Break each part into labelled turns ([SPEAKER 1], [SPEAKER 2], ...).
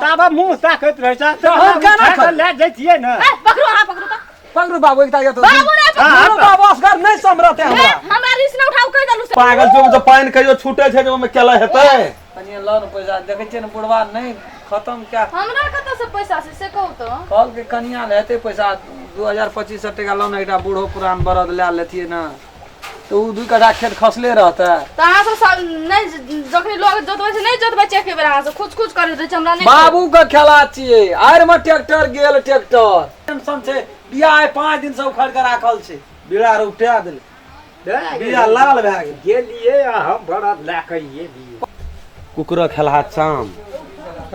[SPEAKER 1] ताबा मुंह ताकत रह जा तो हम केना ले जाय छियै न
[SPEAKER 2] पकड़ो हां पकड़ो त
[SPEAKER 3] पकड़ो बाबू एकटा ये तो
[SPEAKER 2] बाबू ने
[SPEAKER 3] हां बाबू असगर नहीं समरते
[SPEAKER 2] हमरा रिस न उठाउ कहि दलु
[SPEAKER 4] पागल जो पानी कहियो छूटे छै जो में केला हेतै
[SPEAKER 3] तनी लोन पैसा देखे छै न बुढ़वा नहीं खत्म क्या
[SPEAKER 2] हमरा कत से पैसा से कहू तो
[SPEAKER 3] कल के कनिया लेते पैसा 2025 टका लोन एकटा बूढ़ो पुरान बरद ले लेथिए न तो उ 2 कट्ठा खेत खसले रहता
[SPEAKER 2] त अहाँ सब नहीं जखनी लोग जोतबै से नहीं जोतबै छै के बेर अहाँ से खुद खुद करि दै छै हमरा नहीं
[SPEAKER 3] बाबू के खेला छिए आर में ट्रैक्टर गेल ट्रैक्टर टेंशन छै बिया 5 दिन से उखड़ के राखल छै
[SPEAKER 4] बिड़ा उठा देले बिया लाल भए
[SPEAKER 1] गेलिए हम बड़ा लाकइए दिए
[SPEAKER 4] कुकुरा खेलहा चाम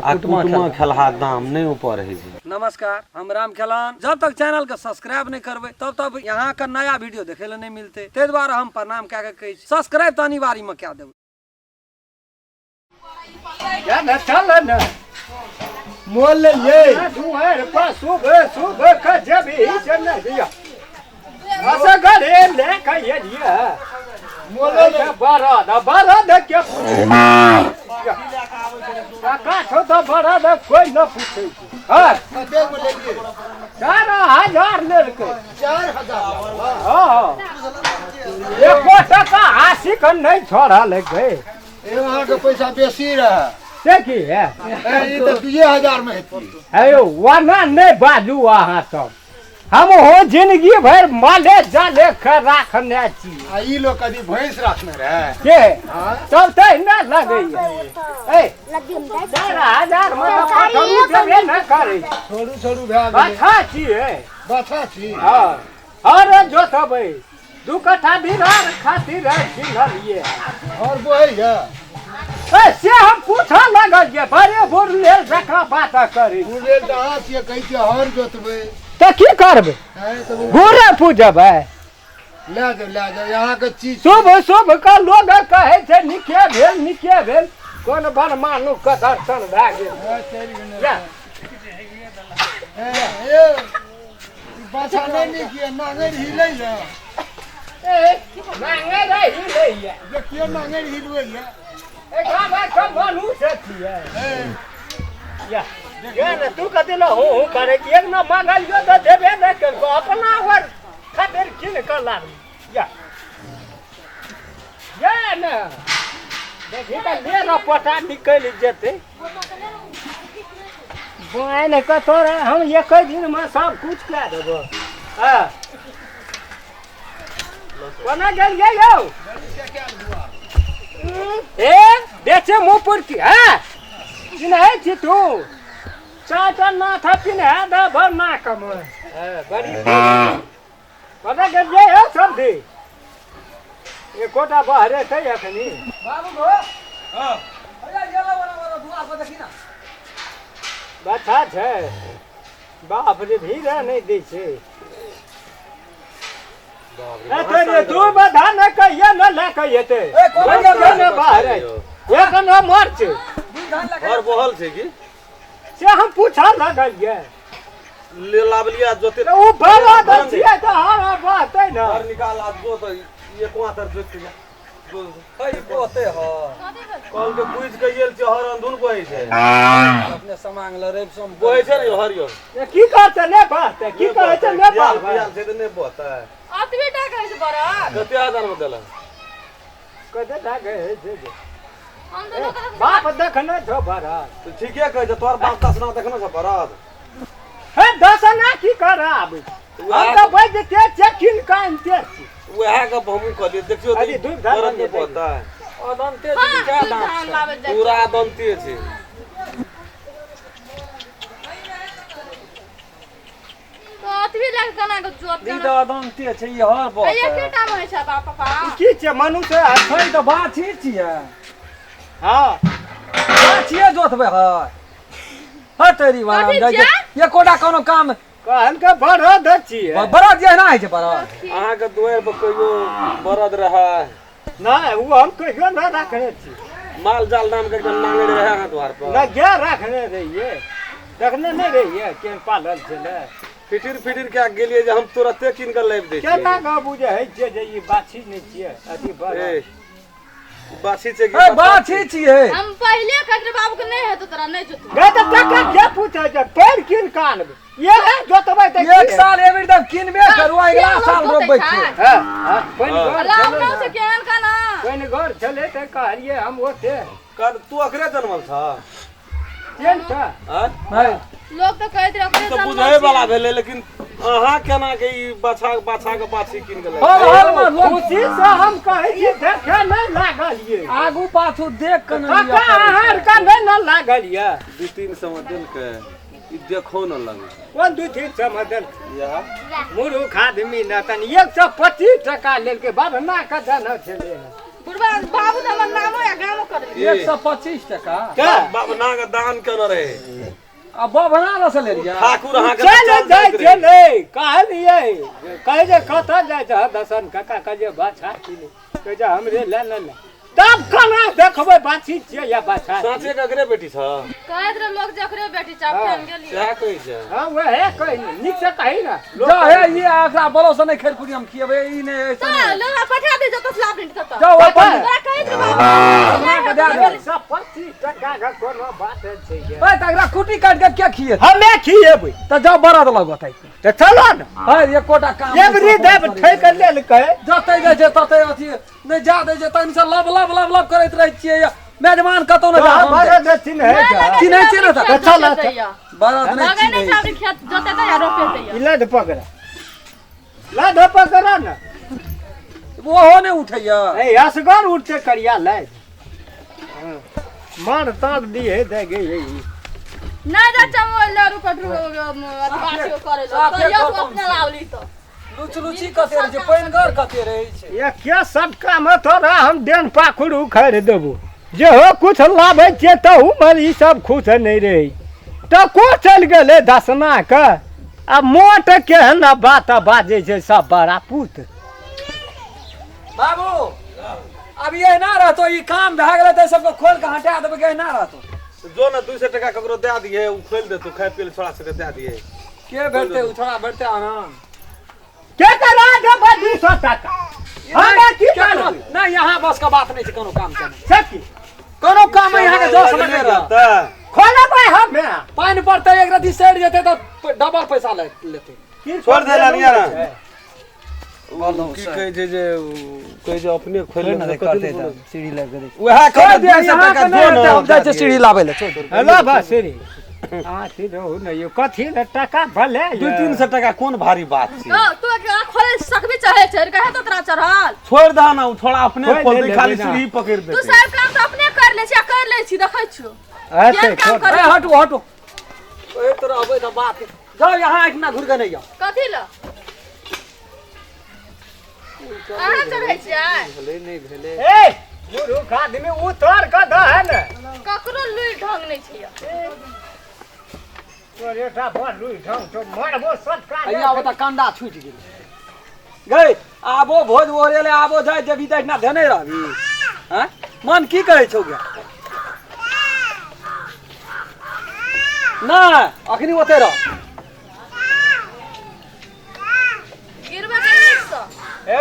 [SPEAKER 4] आ कुटुमा खेलहा दाम नहीं ऊपर है जी।
[SPEAKER 3] नमस्कार हम राम खेलान जब तक चैनल के सब्सक्राइब नहीं करबे तब तक यहाँ का नया वीडियो देखे ले नहीं मिलते ते द्वारा हम प्रणाम क्या कहे सब्सक्राइब तो अनिवार्य में क्या देब
[SPEAKER 1] या न चल न मोल ये दुआर पर सुबह का जब ही चल दिया ऐसा गले ले का ये दिया मोल के बरद के का छो तो बरद कोई न पूछे हां कते को लेलिए 4000 लेलके 4000 हां एको टका आशी कन नहीं छोड़ा ले गए
[SPEAKER 5] ए वहां के पैसा बेसी रहा
[SPEAKER 1] देखी है
[SPEAKER 5] ये तो 2000 में हेती
[SPEAKER 1] अयो वना नहीं बाजू वहां सब हम हो जिंदगी भर माले जाले कर रखने छी
[SPEAKER 5] आ ई लोग कदी भैंस रखने रहे
[SPEAKER 1] के तब त न लगई ए 4000 में पटरू देबे न करे
[SPEAKER 5] छोड़ू भए
[SPEAKER 1] बाछा छी है
[SPEAKER 5] बाछा छी
[SPEAKER 1] हां अरे जो सबे 2 कट्ठा बिरार खातिर चिन्हलिए
[SPEAKER 5] और बोहैया
[SPEAKER 1] ए से हम पूछा लगल जे बड़े बुढ़ ले जकरा बात करी
[SPEAKER 5] बुझे त हां से कहि के हर जोतबे
[SPEAKER 1] त की करबे
[SPEAKER 5] है तो
[SPEAKER 1] घोड़ा पूजबे
[SPEAKER 5] ले जाओ यहाँ के चीज
[SPEAKER 1] शुभ का लोग कहे छे निके भेल कोन बन मानु के दर्शन भए गेल
[SPEAKER 5] ए बाछा नहीं निकिए नांगर हिले या
[SPEAKER 1] ए मांगे रे हिलैया
[SPEAKER 5] देखिए नांगर हिलवे या
[SPEAKER 1] ए गाबा के मानु से छिए या न तू कते ल हो करे कि एक न मांगलियो त देबे न कर अपना वर खातिर किन कर लाग या न देखि त ले न पटा निकल जेते बोए न कतोरे हम एक दिन में सब कुछ कह देबो हां कोना गेल यौ ए बेचे मुपुर की हां चिन्है छी तू चाचा ना था पिन्हे दा भर ना कम बड़ी कोना गेल हो सब दी ए कोटा बाहरे छै अखनी
[SPEAKER 3] बाबू गो हां अरे गेला बड़ा दुआ पर देखी ना
[SPEAKER 1] बाछा छै बाप रे भीड़ नहीं दै छै अरे तू बधा न कहिए न ले कहिएते ए कोना बाहरे एक न मर छै
[SPEAKER 4] और बहल छै की
[SPEAKER 1] से हम पूछा लगल ये
[SPEAKER 4] ले लाबलिया जोते
[SPEAKER 1] ओ बड़ा दछिए त हां बातै न
[SPEAKER 4] और निकाल आज जो तो ये कोआतर जोते
[SPEAKER 3] कई पोते हो
[SPEAKER 4] कल के पूछ के गेल छै हर अंधुन कोइ छै
[SPEAKER 3] अपने समांग ल रेब सम
[SPEAKER 4] कोइ छै न हरियो
[SPEAKER 1] ये की करते ने बात की कहै छै ने बात
[SPEAKER 4] बियाल छै त ने बोता
[SPEAKER 2] अतबे टका से बड़ा
[SPEAKER 4] कते हजार में देला
[SPEAKER 1] कते लागे छै
[SPEAKER 2] हम तो लोग
[SPEAKER 1] बाप देखने छो बड़ा
[SPEAKER 4] तो ठीके कहै छै तोर बाप दसना देखना छ बराद
[SPEAKER 1] हे दसना की करब हम त बैठ के चेकिन कानते छी
[SPEAKER 4] वह का हमहु कहलिए देखियो
[SPEAKER 1] अरे दूध धान
[SPEAKER 4] बरद
[SPEAKER 1] दे
[SPEAKER 4] ने बोता
[SPEAKER 3] अदंते क्या दाम
[SPEAKER 2] लावे दे
[SPEAKER 4] पूरा दंते छै
[SPEAKER 2] तो अतबे लग कना के जोत
[SPEAKER 3] दी तो अदंते छै ई हर
[SPEAKER 2] ए
[SPEAKER 3] बहुत
[SPEAKER 2] के टाइम होय छै बाप पापा
[SPEAKER 1] की छै मनुष्य
[SPEAKER 3] छै तो बाछी छिए
[SPEAKER 1] हां
[SPEAKER 3] बाछिए जोतबे है ह तेरी वाला
[SPEAKER 2] कथी
[SPEAKER 3] जाय ये कोडा कोनो काम
[SPEAKER 1] कहल के बरद छिए
[SPEAKER 3] बरद जे ना है छै बरद
[SPEAKER 4] अहाँ के दुआर पर कहियो बरद रहा
[SPEAKER 1] नहीं वो हम कहियो ना रखने छी
[SPEAKER 4] माल जाल नाम के एकदम नांगे रहे हां द्वार पर
[SPEAKER 1] ना क्या रखने रहिए देखने नहीं रहिए केन पालल छले
[SPEAKER 4] फिटिर क्या गेलिए जे हम तुरंते किन के लेब दे
[SPEAKER 1] केना ग बुझे है जे ई बाछी नहीं छिए अथी बड़
[SPEAKER 4] ए बाछी से
[SPEAKER 3] ए बाछी छिए
[SPEAKER 2] हम पहले कहते बाबू के नहीं है तो तोरा नहीं जोतू
[SPEAKER 1] गे तो टका क्या पूछे जे पेड़ किन कान ये है जोतबै त
[SPEAKER 3] एक साल एवरी तक किनबे करू अगला साल रोपबै छिए
[SPEAKER 1] हां कोई घर
[SPEAKER 2] लावना से केहन का ना
[SPEAKER 1] कोई घर चले त कहलिए हम ओते
[SPEAKER 4] कर तू अकरे जन्मल था
[SPEAKER 1] केन था
[SPEAKER 3] हां
[SPEAKER 2] लोग तो कहते रखले
[SPEAKER 4] तो बुझे वाला भेले लेकिन अहाँ केना के ई बाछा के बाछी किन गेलै
[SPEAKER 3] हर में लोग
[SPEAKER 1] खुशी से हम कहै छी देखे नहीं लागल ये
[SPEAKER 3] आगू पाछू देख के न
[SPEAKER 1] काका आहार का नहीं लागल ये
[SPEAKER 4] 2-3 समझल के ई देखो न लगे
[SPEAKER 1] कौन 2-3 समझल
[SPEAKER 4] यह
[SPEAKER 1] मुरुख आदमी न तन 125 टका लेल के बाद ना का देना छले
[SPEAKER 2] बुढ़वा बाबू ने हमर नामो या गामो कर दिए
[SPEAKER 3] 125 टका
[SPEAKER 1] क्या
[SPEAKER 4] बाबना के दान केना रहे
[SPEAKER 3] अब बना न से ले लिया
[SPEAKER 4] ठाकुर अहाँ के
[SPEAKER 1] चले जाय चले कहलिए कहे जे कथा जाय छ दसन काका कहे बाछा किने कहे जे हमरे ले ले तब कना देखबै बाछी छियै या बाछा
[SPEAKER 4] साँचे के अगरे बेटी छ
[SPEAKER 2] कहत रे लोग जकरे बेटी चाप फेन गेली
[SPEAKER 4] क्या कहि छै
[SPEAKER 1] हां वहे कहि निक से कहि ना
[SPEAKER 3] जा हे ये आखरा बोलो से नहीं खेर कुड़ी हम खियबे ई ने
[SPEAKER 2] तो लोग पठा दे जत लाभ नहीं करता
[SPEAKER 3] जाओ अपन
[SPEAKER 2] तोरा कहत रे बाबू
[SPEAKER 3] बना के दे दे
[SPEAKER 1] सब 25 टका का कोनो बात छै ये
[SPEAKER 3] भाई तकरा कुटी काट के क्या खिए
[SPEAKER 1] हमें खिएबै
[SPEAKER 3] त जाओ बराद लग बताई
[SPEAKER 1] त चलो न
[SPEAKER 3] हां ये कोटा काम
[SPEAKER 1] एवरी देव ठेक लेल कहे
[SPEAKER 3] जतै जे छै ततै अथी नहीं जा दे जे तन से लब करैत रहै छियै मेजमान कतौ न जा
[SPEAKER 1] हमारे दक्षिण है जा
[SPEAKER 3] चिन्है छियै न त
[SPEAKER 1] चल
[SPEAKER 3] बराद नहीं
[SPEAKER 2] लगे नहीं
[SPEAKER 3] चिन्है
[SPEAKER 2] चावरी खेत जोते त या रोपे त
[SPEAKER 1] इलाद पकड़ा लाद पकड़ा ना
[SPEAKER 3] वो हो ने उठैया
[SPEAKER 1] ए असगर उठते करिया ले मार ताल दी है दे गई
[SPEAKER 2] नहीं जा चमो लरू कटरू बासियो करे तो यो अपने लावली तो
[SPEAKER 3] लुचलुची कते रहै छै पैनगर कते रहै छै
[SPEAKER 1] ये क्या सबका में थोड़ा हम देन पाखुड़ उखाड़ देबो जे हो कुछ लाभे छै त हमर ई सब खुश नहीं रही त को चल गेले दसना के आ मोट के ना बात बाजे छै सब बड़ा पूत
[SPEAKER 3] बाबू अब ये ना रहतो ई काम भए गेलै त सबको खोल के हटा देबै के ना रहतो
[SPEAKER 4] जो ना 200 टका ककरो दे दिए उ खोल दे तू खाए पीले छोड़ा से दे दिए
[SPEAKER 3] के भेटते उ थोड़ा भेटते आराम
[SPEAKER 1] के करा दे 200 टका हमें की करो
[SPEAKER 3] नहीं यहाँ बस का बात नहीं छै कोनो काम करने
[SPEAKER 1] सकी
[SPEAKER 3] कोनो काम यहाँ के जोश लगे रहता
[SPEAKER 1] खोला भाई हमें
[SPEAKER 3] पानी पड़ते एक रति सेट जेते तो डबल पैसा लेते
[SPEAKER 4] छोड़ दे लानिया ना की कहे जे कहे जे अपने खोल ले करते
[SPEAKER 3] सीढ़ी लग गई
[SPEAKER 4] वह
[SPEAKER 3] कर दे यहाँ के नहीं हम जाय छै सीढ़ी लावे ले छोड़
[SPEAKER 1] हेलो बासुरी हां सीधो नहीं यो कथी ले टका भले
[SPEAKER 4] 200-300 टका कोन भारी बात छै
[SPEAKER 2] तू के खोले सकबी चढ़े छै कहे तो तोरा चढ़ल
[SPEAKER 4] छोड़ दा ना थोड़ा अपने खोल दे खाली सीढ़ी पकड़ दे
[SPEAKER 2] तू सब काम तो अपने कर ले छी कर ले छी देखै छियो
[SPEAKER 1] अच्छा
[SPEAKER 2] काम कर
[SPEAKER 3] हटो हटो ओए तोरा अबे त बात जाओ यहाँ इतना घुर के नहीं जाओ
[SPEAKER 2] कथी ल अहाँ चढ़ै छियै
[SPEAKER 3] भले नहीं भेले
[SPEAKER 1] ए मुरुख आदमी उतर के द है न
[SPEAKER 2] ककरो लुई ढंग नहीं छियै
[SPEAKER 1] तोरे टा बड़ लुई ढंग तो मारबो सटका
[SPEAKER 3] अइया बता कंडा छूट गेल गई आबो भोज ओरेले आबो जाय जेबी त इतना धने रहबी हैं मन की कहै छौ गे ना अखनी ओते रह
[SPEAKER 2] गिरबा के नीक स
[SPEAKER 1] ए ओ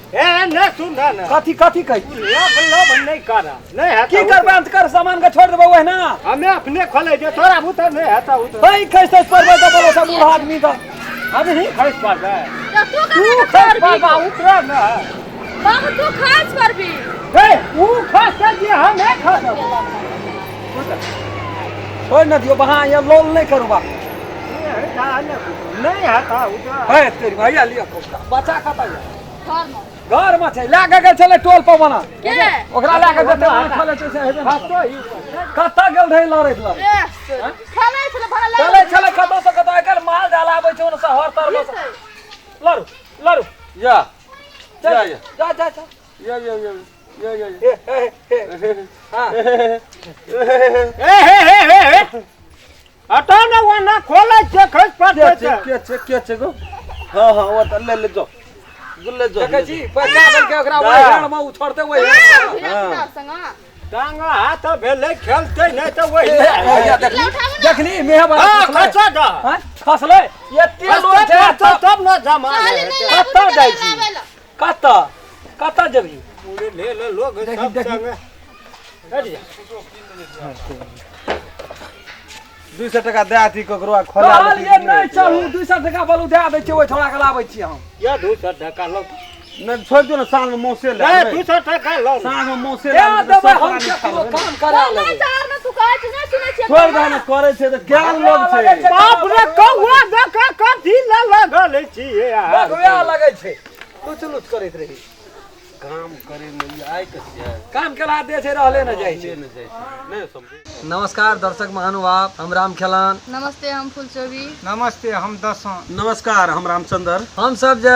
[SPEAKER 1] ए न सुन न
[SPEAKER 3] कथी कथी कहै
[SPEAKER 1] लब नहीं करा नहीं है
[SPEAKER 3] की करबे अंत कर सामान के छोड़ देबो वह ना
[SPEAKER 1] हमें अपने खोले जे तोरा उतर नहीं है त उतर
[SPEAKER 3] भाई कैसे परबे तो बोलो सब बूढ़ा आदमी तो
[SPEAKER 1] हम नहीं खर्च पर दे
[SPEAKER 2] तू
[SPEAKER 1] तू
[SPEAKER 2] कहे
[SPEAKER 1] खर्च पर उतर न
[SPEAKER 2] बाबू तू खर्च करबी
[SPEAKER 1] ए ऊ खर्च कर दिए हम नहीं खर्च
[SPEAKER 3] छोड़ न दियो वहां ये लोल नहीं करू बा
[SPEAKER 1] नहीं है था उतर
[SPEAKER 3] है तेरी भैया लिया बच्चा खाता है
[SPEAKER 2] घर में
[SPEAKER 3] घर में छै लागे के चले टोल पर बना
[SPEAKER 2] के
[SPEAKER 3] ओकरा लागे जेते खोले छै से हेबे
[SPEAKER 1] तो ही
[SPEAKER 3] कत्ता गेल रहे लड़ैत लड़
[SPEAKER 2] खेलै छले भरा
[SPEAKER 3] चले चले कतो से कतो एकर माल डाल आबै छै ओने से हर तर लड़ू लड़ू
[SPEAKER 4] या
[SPEAKER 3] जा
[SPEAKER 4] या
[SPEAKER 3] जा जा जा हां
[SPEAKER 1] ए हटा ना वो ना खोले छे खर्च पर दे
[SPEAKER 4] के छे गो हां हां वो त ले जो गुल्ले जो
[SPEAKER 3] देखे छी पैसा दल के ओकरा वही में उछड़ते वही
[SPEAKER 2] भिड़ा संग
[SPEAKER 1] टांगा हाथ भेले खेलते नहीं तो वही
[SPEAKER 3] देखली मेहबा
[SPEAKER 1] कच्चा जा
[SPEAKER 3] हां खसले एते लोग छै
[SPEAKER 1] तब न जमा
[SPEAKER 3] कत्ता जाइ छी कत्ता कता जबी
[SPEAKER 1] पूरे ले ले लोग
[SPEAKER 3] देखी,
[SPEAKER 1] सब
[SPEAKER 3] देखी।
[SPEAKER 1] संगे हट जा
[SPEAKER 4] 200 टका दे अथी ककरो खोला
[SPEAKER 3] कहल ये नहीं चलू 200 टका बोलू दे दै छियै ओइ थोड़ा के लाबै छी हम
[SPEAKER 1] या 200 टका लो
[SPEAKER 4] नहीं छोड़ दो ना साँझ में मौसे ले
[SPEAKER 1] ए
[SPEAKER 4] लेबै।
[SPEAKER 1] 200 टका लो
[SPEAKER 4] साँझ में मौसे
[SPEAKER 3] दे
[SPEAKER 4] ले लेबै,
[SPEAKER 3] देबै
[SPEAKER 4] सब
[SPEAKER 3] हम
[SPEAKER 4] आदमी खा
[SPEAKER 3] केकरो
[SPEAKER 4] लेबै।
[SPEAKER 3] काम करा
[SPEAKER 2] नहीं
[SPEAKER 3] लेबै
[SPEAKER 2] चार में तू कहै छै नहीं सुनै छियै
[SPEAKER 4] छोड़ दे ना करे छै त क्या लोग छै
[SPEAKER 1] बाप रे कौआ देखा कथी ले लगल छिए यार
[SPEAKER 3] बगुआ लगै छै कुछ लुच करैत रही
[SPEAKER 4] काम करे में आइ कथि
[SPEAKER 3] काम केला दे छै रहले न जाइ छै
[SPEAKER 4] न जाइ छै नहीं समझे।
[SPEAKER 3] नमस्कार दर्शक महानुभाव हम राम खेलान
[SPEAKER 2] नमस्ते हम फुलचोबी
[SPEAKER 1] नमस्ते हम दसों
[SPEAKER 4] नमस्कार हम रामचंद्र।
[SPEAKER 3] हम सब जे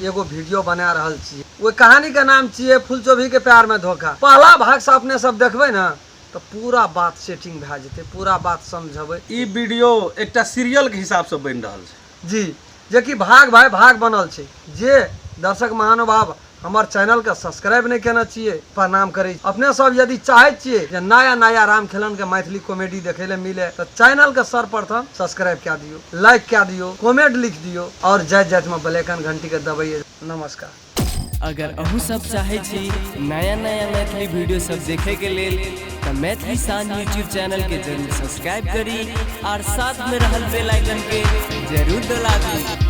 [SPEAKER 3] एगो वीडियो बना रहल छियै वो कहानी के नाम छियै फुलचोभी के प्यार में धोखा। पहला भाग से अपने सब देखबै ना तो पूरा बात सेटिंग भए जेतै पूरा बात समझबै।
[SPEAKER 4] ई वीडियो एकटा सीरियल के हिसाब से बन रहल छै
[SPEAKER 3] जी जे कि भाग भाई भाग बनल छै। जे दर्शक महानुभाव हमर चैनल के सब्सक्राइब नहीं केना छियै प्रणाम करै छी। अपने सब यदि चाहै छियै जे नया नया राम खेलन के मैथिली कॉमेडी देखे ले मिले तो चैनल के सर्वप्रथम सब्सक्राइब कए दियो लाइक कए दियो कमेंट लिख दियो और जय जय में बेलैकन घंटी के दबाइए। नमस्कार।
[SPEAKER 6] अगर अहू सब चाहे छी नया नया मैथिली वीडियो सब देखे के लेल तो मैथिली शान यूट्यूब चैनल के जरूर सब्सक्राइब करी और साथ में रहल बेल आइकन के जरूर दबा दी।